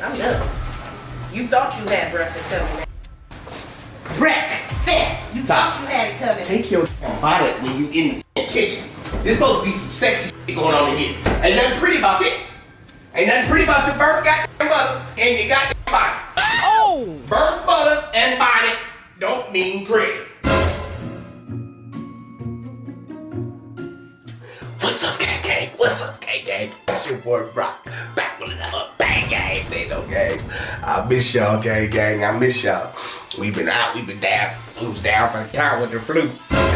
I'm done. You thought you had breakfast coming. Breakfast! You thought you had it coming. Take your body when you in the kitchen. There's supposed to be some sexy shit going on in here. Ain't nothing pretty about this. Ain't nothing pretty about your burnt goddamn butter and your goddamn body. Oh! Burnt butter and body don't mean pretty. What's up, gang? What's up, gang? It's your boy Brock, back with another bang gang. Ain't no games. I miss y'all, gang. I miss y'all. We've been out, we've been down. We was down for the town with the flu.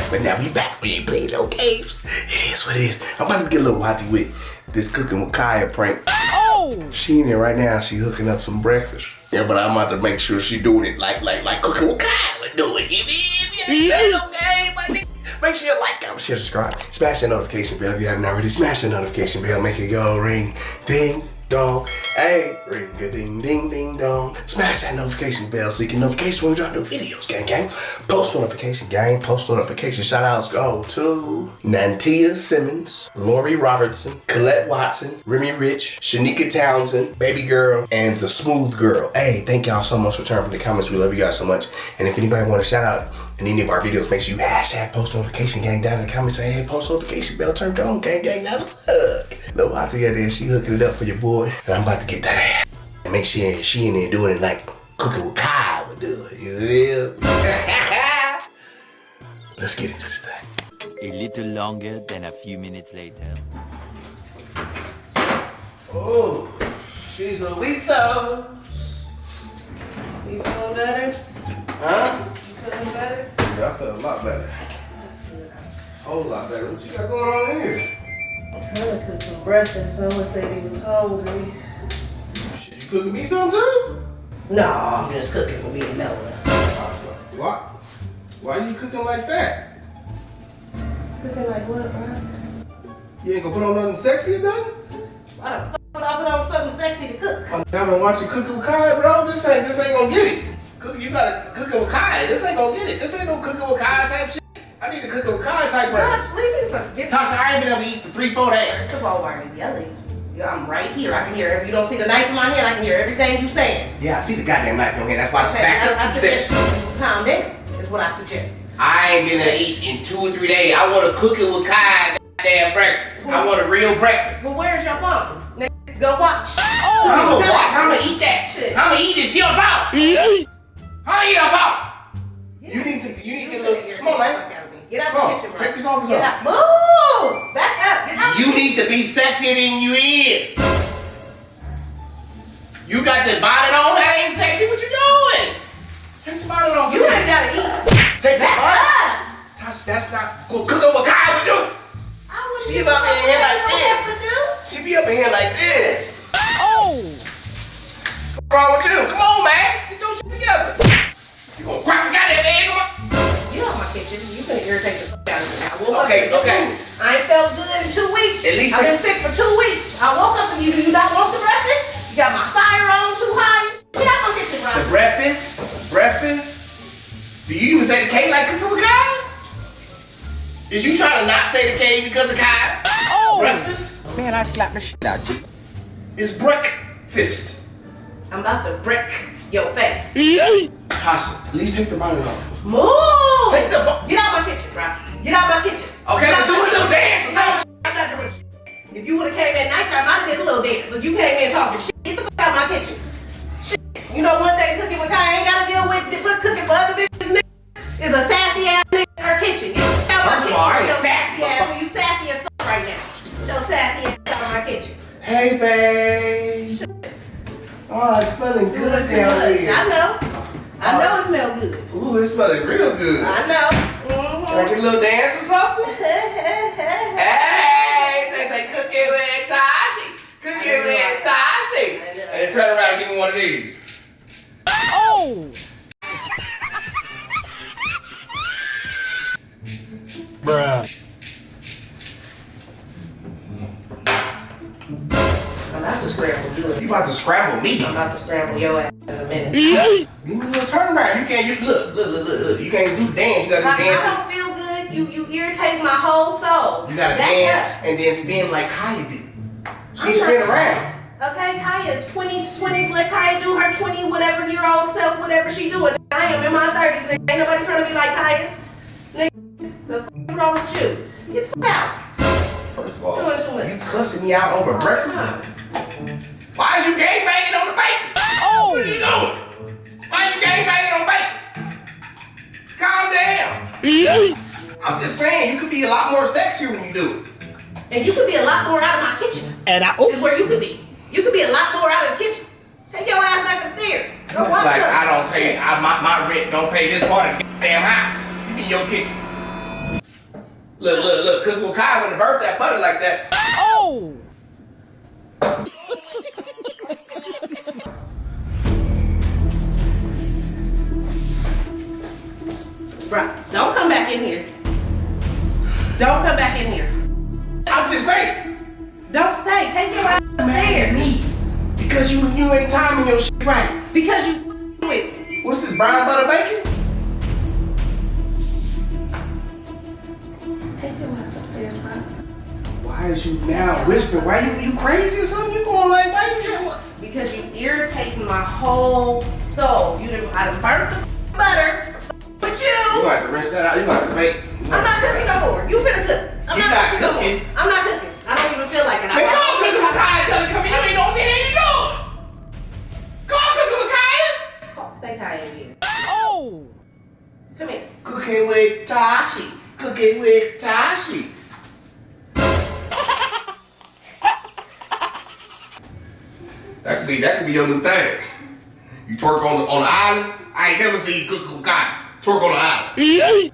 But now we back. We ain't playing no games. It is what it is. I'm about to get a little witty with this cooking with Kaya prank. Oh! She in there right now. She hooking up some breakfast. Yeah, but I'm about to make sure she doing it like cooking with Kaya would do it. You ain't no game, my nigga. Make sure you like, comment, share, subscribe. Smash that notification bell if you haven't already. Smash that notification bell. Make it go ring, ding, dong. Hey, ring a ding, ding, ding, dong. Smash that notification bell so you can notification when we drop new videos, gang. Post notification, gang. Post notification. Shout outs go to Nantia Simmons, Lori Robertson, Colette Watson, Remy Rich, Shanika Townsend, Baby Girl, and The Smooth Girl. Hey, thank y'all so much for turning from the comments. We love you guys so much. And if anybody want to shout out in any of our videos, make sure you hashtag post notification, gang, down in the comments. Say, hey, post notification bell turned on, gang. Now look. Little out there, she hooking it up for your boy. And I'm about to get that ass. And make sure she in there doing it like cooking with Kai would do it. You feel? Let's get into this thing. A little longer than a few minutes later. Oh, she's a weasel. You feeling better? Huh? You feeling better? Yeah, I feel a lot better. That's good. Whole lot better. What you got going on in here? I'm trying to cook some breakfast. Someone said he was hungry. Shit, you cooking me something too? No, I'm just cooking for me and Noah. Why? Why you cooking like that? Cooking like what, bro? You ain't gonna put on nothing sexy or nothing? Why the fuck would I put on something sexy to cook? I've been watching Cooking with Kai, bro. This ain't gonna get it. You gotta Cooking with Kai. This ain't gonna get it. This ain't no Cooking with Kai type shit. I need to Cooking with Kai type breakfast. What do you mean if I forget? Tasha, I ain't been able to eat for 3-4 days. First of all, why are you yelling? Yeah, I'm right here. I can hear. If you don't see the knife in my hand, I can hear everything you saying. Yeah, I see the goddamn knife in your hand. That's why it's backed up I two steps. suggest you calm down. Is what I suggest. I ain't gonna eat in 2 or 3 days. I want to Cooking with Kai goddamn breakfast. I want a real breakfast. Well, where's your phone? Nigga, go watch. I'm gonna watch. I'm gonna eat that. Shit. I'm gonna eat it. She on phone. How you on phone? You need to get a little. Come on, man. Get out the kitchen, bro. Take this office Get off. out. Move! Back up. Get out. You need to be sexier than you is. You got your bonnet on. That ain't sexy. What you doing? Take your bonnet off. You ain't gotta eat. Take Back the bonnet. up. Tasha, that's not Cooking with Kai would do. She up in here like this. She be up in here like this. Oh! What's wrong with you? Come on, man. Get your shit together. You gonna crack the goddamn egg on my... Get out my kitchen. You gonna irritate the fuck out of me. I woke up Okay. I ain't felt good in 2 weeks. At least I've been sick for 2 weeks. I woke up and you do not want the breakfast? You got my fire on too high. Get out my kitchen, Ron. The breakfast. Do you even say the K like Cooking with Kai? Is you trying to not say the K because of Kai? Oh! Breakfast? Man, I slapped the shit out you. It's breakfast. I'm about to brick your face. Tasha, at least take the bonnet off. Move! Take the Get out my kitchen, bro. Get out my kitchen. Okay, but do a little dance or something. I'm not doing shit. If you would've came in nicer, I might have did a little dance. But you came in talking shit. Get the fuck out of my kitchen. Shit. You know one thing Cooking with Kai ain't gotta deal with cooking for other bitches, nigga, is a sassy ass nigga in her kitchen. Get the fuck out of my kitchen. Sorry, Your sassy ass. You sassy as fuck right now. Your sassy ass out of my kitchen. Hey, babe. Oh, it's smelling good down here. I know it smells good. Ooh, it's smelling real good. I know. Can I get a little dance or something? Hey, they say Cooking with Tasha. Cooking with Tasha. And then turn around and give me one of these. Oh! Bruh. I'm about to scramble you. You about to scramble me? I'm about to scramble your ass in a minute. Give me a little turnaround. You can't. Look. You can't do dance. You gotta do dance. I don't feel good. You irritate my whole soul. You gotta Back dance up. and then spin like Kaya did. She spin around. Okay, Kaya is 20, let Kaya do her 20 whatever year old self, whatever she doing. I am in my 30s, nigga. Ain't nobody trying to be like Kaya. Nigga, the f is wrong with you? Get the f out. First of all, Doing too much. you cussing me out over breakfast? Why is you gangbanging on the bacon? Oh! What are you doing? Why are you gangbanging on bacon? Calm down. I'm just saying, you could be a lot more sexier when you do it. And you could be a lot more out of my kitchen. And is where you could be. You could be a lot more out of the kitchen. Take your ass back upstairs. Go watch Like, something. I don't pay, my rent don't pay this part of the goddamn house. You be in your kitchen. Look, cook with Kai when to burp that butter like that. Oh! Bro, don't come back in here. Don't come back in here. I'm just saying. Don't say. Take your ass upstairs. Me. Because you ain't timing your shit right. Because you with me. What's this, brown butter bacon? Take your ass upstairs, bro. Why is you now whispering? Why you crazy or something? You going like, why you trying? Because you irritating my whole soul. You done burnt the butter with You you. gonna have to rinse that out. You gonna have to make. I'm not cooking no more. You finna cook. I'm You not cooking. I'm not cooking. I don't even feel like it. Man, call cooking with Kaya. Tell her come in. You ain't know what the hell you doing. Call cooking with Kaya. Say Kaya again. Oh! Come here. Cooking with Tashi. Cooking with Tashi. That could be your new thing. You twerk on the island. I ain't never seen you cook with Kaya. Twerk on the island.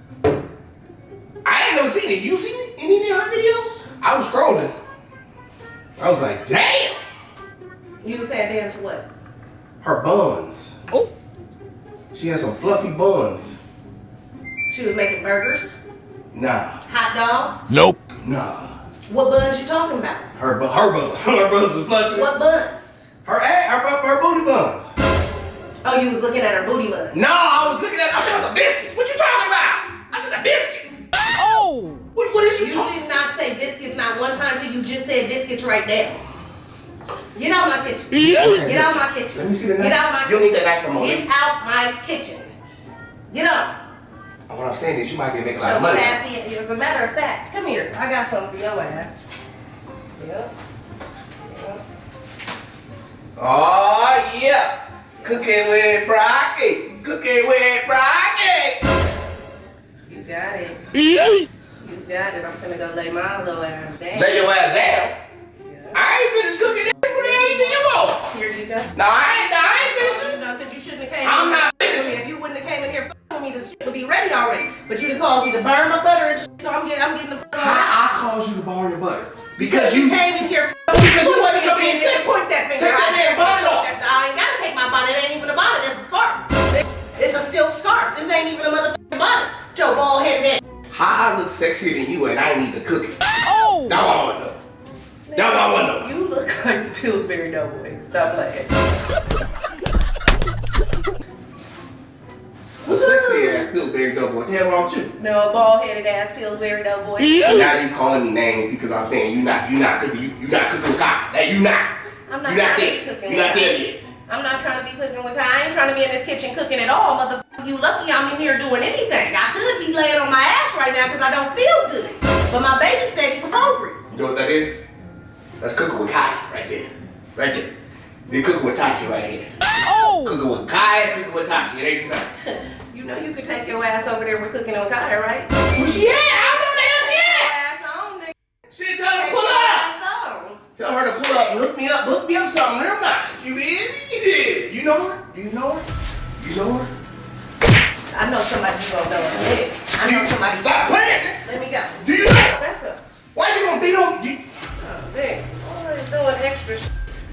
I ain't never seen it. You seen it? Any of her videos? I was scrolling. I was like, damn. You said damn to what? Her buns. Oh! She has some fluffy buns. She was making burgers, Nah. hot dogs. Nope. Nah. What buns you talking about? Her buns. Her buns was fluffy. What buns? Her booty buns. Oh, you was looking at her booty buns. No, I was looking at the biscuits. What you talking about? I said the biscuits. Oh! What is you You talking? did not say biscuits not one time till you just said biscuits right now. Get out my kitchen. Get out my kitchen. Let me see the knife. Get out my You don't need that knife no more. Get out my kitchen. Get up. What I'm saying is you might be making a lot So of money. sassy. As a matter of fact, come here. I got something for your ass. Yep. Oh yeah. Cooking with Brocky. Cooking with Brocky. You got it. You got it. I'm gonna go lay my little ass down. Lay your ass down. Yeah. I ain't finished cooking that. What the hell you think you want? Here you go. No, I ain't finishing. No, because you shouldn't have came I'm in not here. finishing. If you wouldn't have came in here with me, this shit would be ready already. But you done caused me to burn my butter and shit, so I'm getting the fuck out. I caused you to borrow your butter. Because you came in here. Because you wasn't coming in Just point that finger. Take that damn bonnet off. I ain't gotta take my bonnet. It ain't even a bonnet. It's a scarf. It's a silk scarf. This ain't even a motherfucking bonnet. Joe bald headed ass. How I look sexier than you and I need to cook it. Oh! Now I want to know. Now I want to know. You look like the Pillsbury Doughboy. Stop playing. The sexy ass Pillsbury Doughboy. What the hell wrong with you? No, bald headed ass Pillsbury Doughboy. Now you calling me names because I'm saying you not cooking with Kai. Now you not. I'm not You not trying to there. be cooking You not with there Kai. yet. I'm not trying to be cooking with Kai. I ain't trying to be in this kitchen cooking at all, motherfucker. You lucky I'm in here doing anything. I could be laying on my ass right now because I don't feel good. But my baby said he was hungry. You know what that is? That's cooking with Kai right there. Right there. Then cooking with Tasha right here. Oh! Cooking with Kai, cooking with Tasha. It ain't the same. You know you could take your ass over there with cooking on Kai, right? Where she at? I don't know where the hell she Your at. ass on, nigga. Shit, tell her to Take pull your up. ass on. Tell her to pull up and hook me up something real nice. You hear me? Yeah. You know her? Do you know her? You know her? I know somebody you gonna know in a minute. I know somebody. Stop playing! Let me go. Do you know? Back up. Why you gonna beat on you? Oh, man. Always doing extra shit.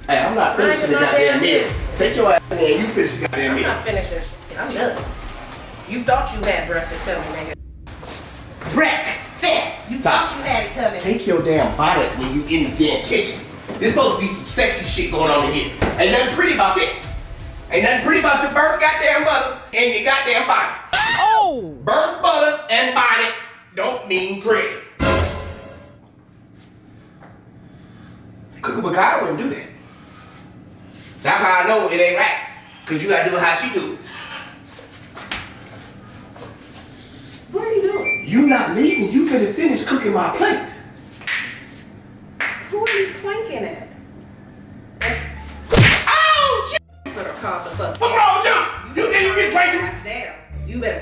Hey, I'm not finishing the goddamn meal. Take your ass in there and you finish the goddamn I'm meal. not finishing shit. I'm done. You thought you had breakfast coming, nigga. Breakfast! You thought you had it coming. Take your damn body when you in the damn kitchen. There's supposed to be some sexy shit going on in here. Ain't nothing pretty about this. Ain't nothing pretty about your burnt goddamn butter and your goddamn body. Oh! Burnt butter and body don't mean pretty. Cooking with Kyle wouldn't do that. That's how I know it ain't right. Cause you gotta do it how she do it. What are you doing? You not leaving. You finna finish cooking my plate. Who are you planking at? Oh, shit. You better calm the fuck. What's wrong with you? You get planked. Ass down. You better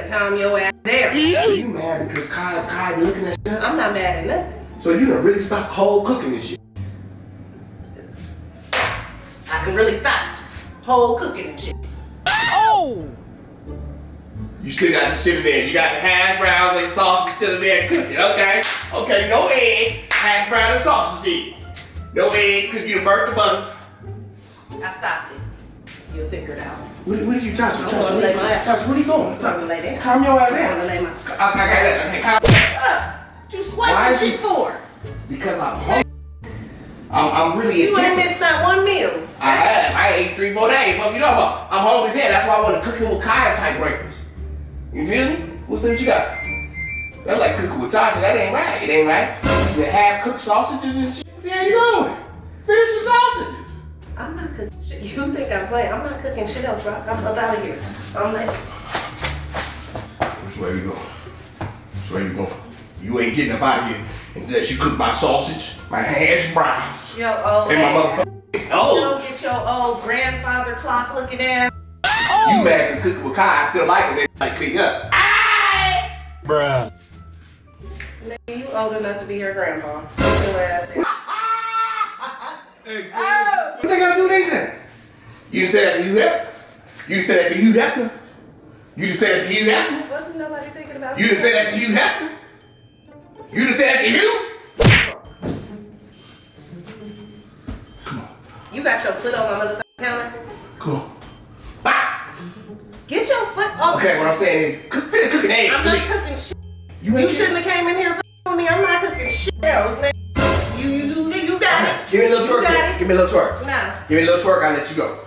calm your ass down. So you mad because Kai looking at shit? I'm not mad at nothing. So you done really stopped cold cooking this shit? I can really stop whole cooking and shit. Oh! You still got the shit in there. You got the hash browns and sausage still in there cooking. Okay. Okay, no eggs. Hash brown and sausage did. No egg because you burnt the butter. I stopped it. You'll figure it out. What are you touching? I'm gonna lay my ass. Tasha, what are you doing? I'm gonna lay down. Calm your ass I'm gonna down. lay my. Okay, calm What you swiping shit for? Because I'm hungry. I'm really You ain't intense. missed not one meal. I have. I ate 3-4 days. What you know about? I'm hungry as hell. That's why I want to cook him with Kaya type breakfast. You feel me? What's that you got? That's like cooking with Tasha. That ain't right. It ain't right. You half cooked sausages and shit. What the hell you doing? Finish the sausages. I'm not cooking shit. You think I'm playing? I'm not cooking shit else, Rock. I'm out of here. I'm like, Which way you going? Which way you going? You ain't getting up out of here unless you cook my sausage, my hash browns, yo, old and my ass. motherfucking. You Oh, don't get your old grandfather clock looking ass. you mad because cooking with Kai, I still like it. They like pick up. Bruh. Nigga, you old enough to be her grandpa. Sit your ass down. What they gotta do with anything? You just said that to Hugh Hefner? You just said that to Hugh Hefner? You just said that to Hugh Hefner? Wasn't nobody thinking about You just said that to Hugh Hefner? You just said that to Hugh? You got your foot on my motherfucking counter? Come on. Ah! Get your foot off. Okay, what I'm saying is, finish cooking eggs. I'm not cooking shit. You You ain't shouldn't have came in here with me. I'm not cooking shit else, nigga. You got it. Give me a little twerk. You got it. Give me a little twerk. Nah. Give me a little twerk, I'll let you go.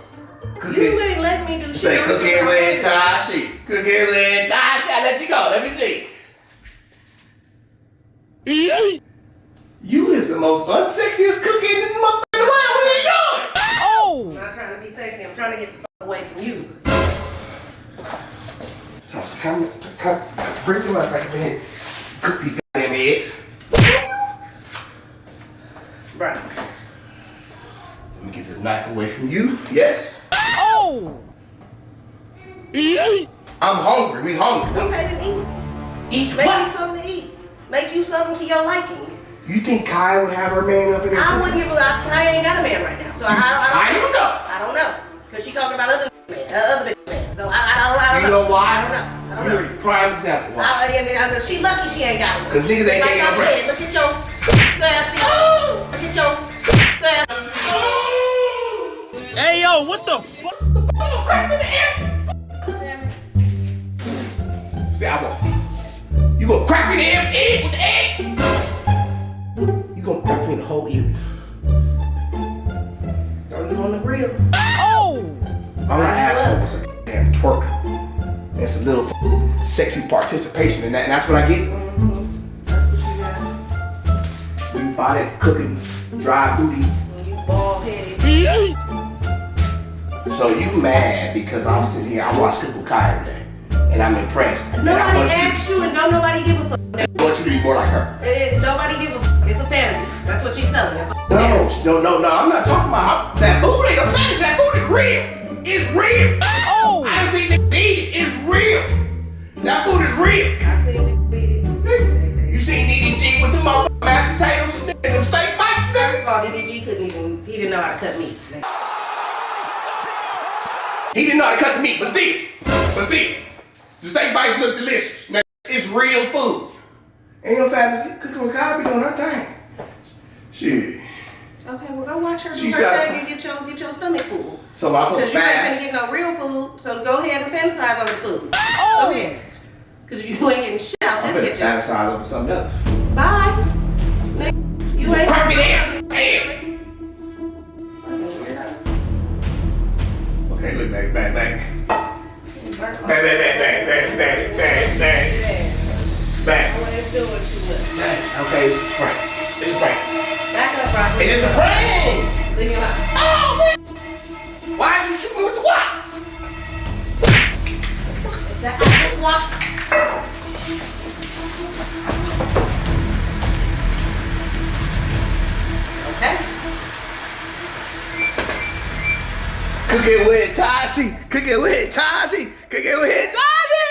Cook You it. ain't letting me do shit. Say cooking with Tasha. Cooking with Tasha. I'll let you go. Let me see. You is the most unsexiest cookie in the world. What are you doing? Oh! I'm not trying to be sexy. I'm trying to get the fuck away from you. Tasha, come, bring your ass back in here. Cook these goddamn eggs. Brock. Let me get this knife away from you. Yes. Oh! I'm hungry. We hungry. Okay, then eat. Eat Make what? you something to eat. Make you something to your liking. You think Kai would have her man up in there? I wouldn't give a fuck. I ain't got a man right now. So How you know? I don't know. Because she talking about other men. Other bitch men. So I don't You know. know why? I don't know. I don't know. You're a prime example. Why? She lucky she ain't got one. Because niggas ain't Like getting I no said, bread. look at your sassy. Look at your sassy. Hey yo, what the fuck? See, I won't. You gonna crack me the egg with the egg? You gonna crack me the whole egg? Throw you on the grill. Oh! All I asked for was a damn twerk. And some little sexy participation in that, and that's what I get. That's what you got. You body cooking, dry booty. You bald headed. So you mad because I'm sitting here, I watch Cook with Kai every day. And I'm impressed. And I Nobody want asked you and don't nobody give a fuck. I want you to be more like her. Nobody give a fuck. It's a fantasy. That's what she's selling. It's a fantasy. No, I'm not talking about that food ain't a fantasy, that food is real. It's real. Oh! I done seen niggas eat it, it's real. That food is real. I seen it beat it. You seen DDG with the motherfucking mashed potatoes and them steak bites, First nigga? of all, DDG he didn't know how to cut meat. He didn't know how to cut the meat, but still, the steak bites look delicious. Nigga. It's real food. Ain't no fantasy. Cooking with God be doing her thing. Shit. Okay, well go watch her do She her said- thing and get your stomach full. So I put Because you ain't finna fast. get no real food, so go ahead and fantasize over the food. Oh! Go ahead. Because you ain't getting shit out I'm this finna kitchen. fantasize over something else. Bye. Nigga, you ain't Crack me getting there. Damn. Okay, look back. Back. Always doing too much. Okay, it's a prank. It's a prank. Back up, Rocky. It is a prank! Leave me alone. Oh, man! She went to what? That I just washed. Okay. Cook it with Tasha. Cook it with Tasha. Cook it with Tasha.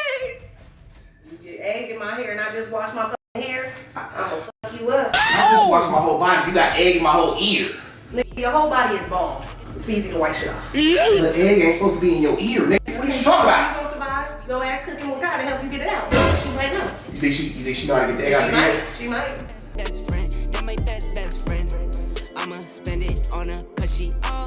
You get egg in my hair and I just wash my fucking hair, I'ma fuck you up. I just washed my whole body. You got egg in my whole ear. Nigga, your whole body is bald. It's easy to wipe shit off. But egg ain't supposed to be in your ear, nigga. What are you talking about? You gonna survive? Your ass cooking with God to help you get it out. She might know. You think she know how to get the egg out the ear? She might. Best friend, you're my best friend. I'ma spend it on her, cause she all